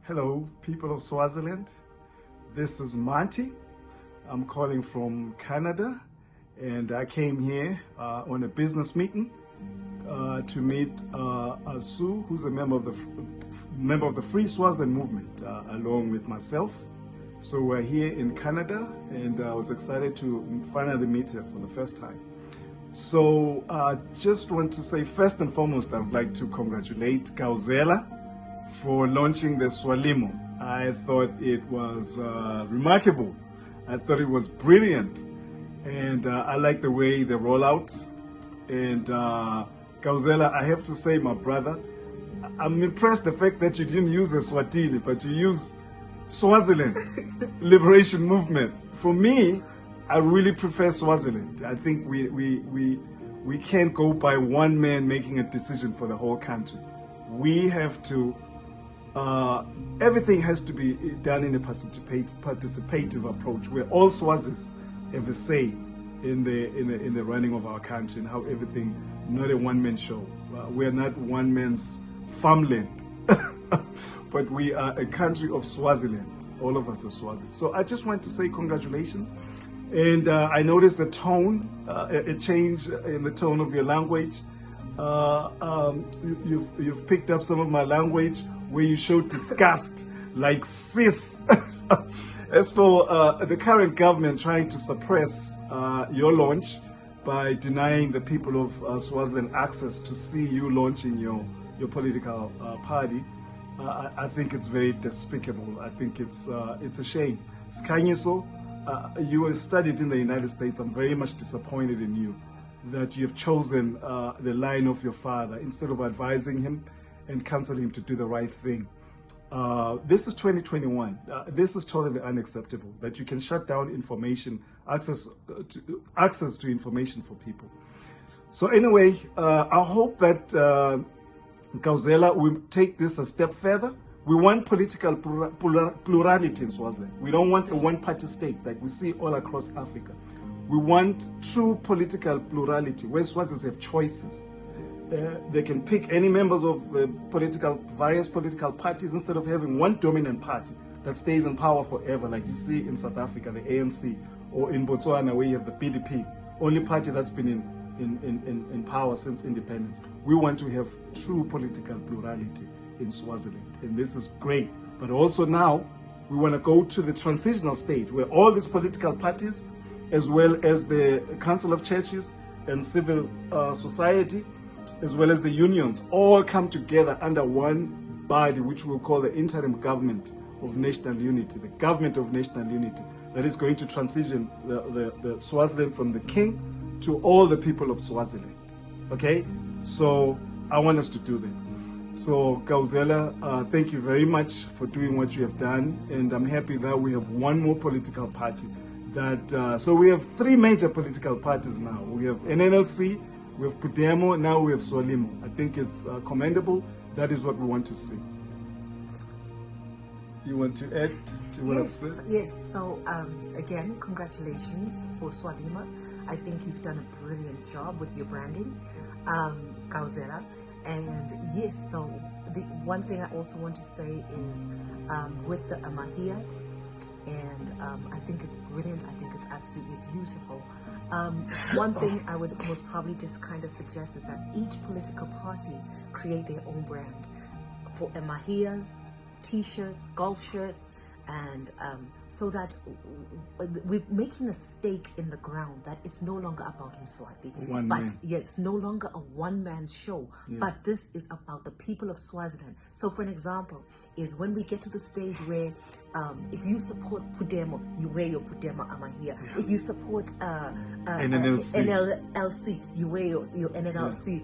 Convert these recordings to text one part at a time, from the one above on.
Hello, people of Swaziland. This is Monty. I'm calling from Canada, and I came here on a business meeting to meet Sue, who's a member of the Free Swaziland movement, along with myself. So we're here in Canada, and I was excited to finally meet her for the first time. So I just want to say, first and foremost, I would like to congratulate Gauzela for launching the Swalimo. I thought it was remarkable. I thought it was brilliant. And I like the way they roll out. And Gauzela, I have to say, my brother, I'm impressed the fact that you didn't use ESwatini, but you used Swaziland Liberation Movement. For me, I really prefer Swaziland. I think we can't go by one man making a decision for the whole country. We have to, everything has to be done in a participative approach, where all Swazis have a say in the running of our country and how everything, not a one-man show. We are not one man's farmland, but we are a country of Swaziland. All of us are Swazis. So I just want to say congratulations. And I noticed a tone, a change in the tone of your language. You've picked up some of my language where you showed disgust, like sis. As for the current government trying to suppress your launch by denying the people of Swaziland access to see you launching your political party, I think it's very despicable. I think it's a shame. Skanyiso, you were studied in the United States. I'm very much disappointed in you that you have chosen the line of your father instead of advising him and counseling him to do the right thing. This is 2021. This is totally unacceptable that you can shut down information, access to information for people. So anyway, I hope that Gauzela will take this a step further. We want political plurality in Swaziland. We don't want a one-party state like we see all across Africa. We want true political plurality, where Swazis have choices. They can pick any members of various political parties instead of having one dominant party that stays in power forever, like you see in South Africa, the ANC, or in Botswana, where you have the BDP, only party that's been in power since independence. We want to have true political plurality in Swaziland, and this is great. But also now, we want to go to the transitional stage where all these political parties, as well as the Council of Churches and civil society, as well as the unions, all come together under one body, which we'll call the Interim Government of National Unity, the Government of National Unity, that is going to transition the Swaziland from the king to all the people of Swaziland. Okay? So I want us to do that. So Gauzela, thank you very much for doing what you have done, and I'm happy that we have one more political party. So we have three major political parties now. We have NNLC, we have Pudemo, now we have Swalimo. I think it's commendable. That is what we want to see. You want to add to what I've said? Yes. So again, congratulations for Swalimo. I think you've done a brilliant job with your branding, Gauzela. And yes, so the one thing I also want to say is with the Amahias, and I think it's brilliant. I think it's absolutely beautiful. One thing I would most probably just kind of suggest is that each political party create their own brand for Amahias, t-shirts, golf shirts, and so that we're making a stake in the ground that it's no longer about Mswati. Yes, no longer a one-man show, but this is about the people of Swaziland. So for an example, is when we get to the stage where if you support Pudemo, you wear your Pudemo Amahia. If you support NLC, you wear your NLC.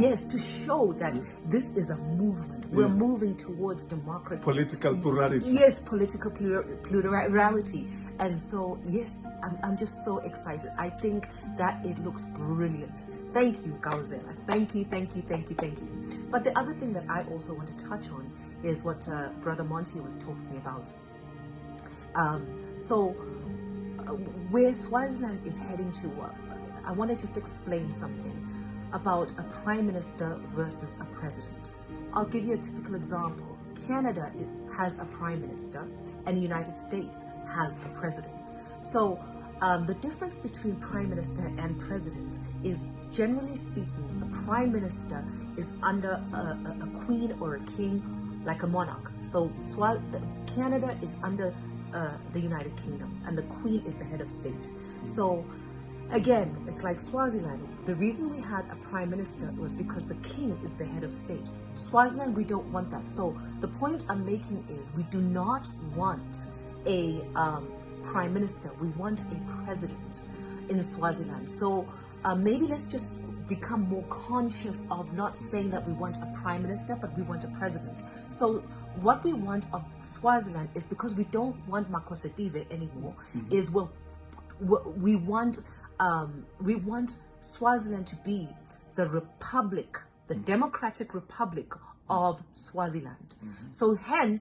Yes, to show that this is a movement. We're moving towards democracy. Political plurality. Yes, political plurality. And so, yes, I'm just so excited. I think that it looks brilliant. Thank you, Gauzela. Thank you. But the other thing that I also want to touch on is what Brother Monty was talking about. Where Swaziland is heading to, I want to just explain something about a prime minister versus a president. I'll give you a typical example. Canada has a prime minister and the United States has a president. So the difference between prime minister and president is, generally speaking, a prime minister is under a queen or a king, like a monarch. So Canada is under the United Kingdom, and the queen is the head of state. So again, it's like Swaziland. The reason we had a prime minister was because the king is the head of state. Swaziland, we don't want that. So the point I'm making is, we do not want a prime minister. We want a president in Swaziland. So maybe let's just become more conscious of not saying that we want a prime minister, but we want a president. So what we want of Swaziland is, because we don't want Makhosetive anymore, is we want Swaziland to be the republic, the democratic republic of Swaziland. So hence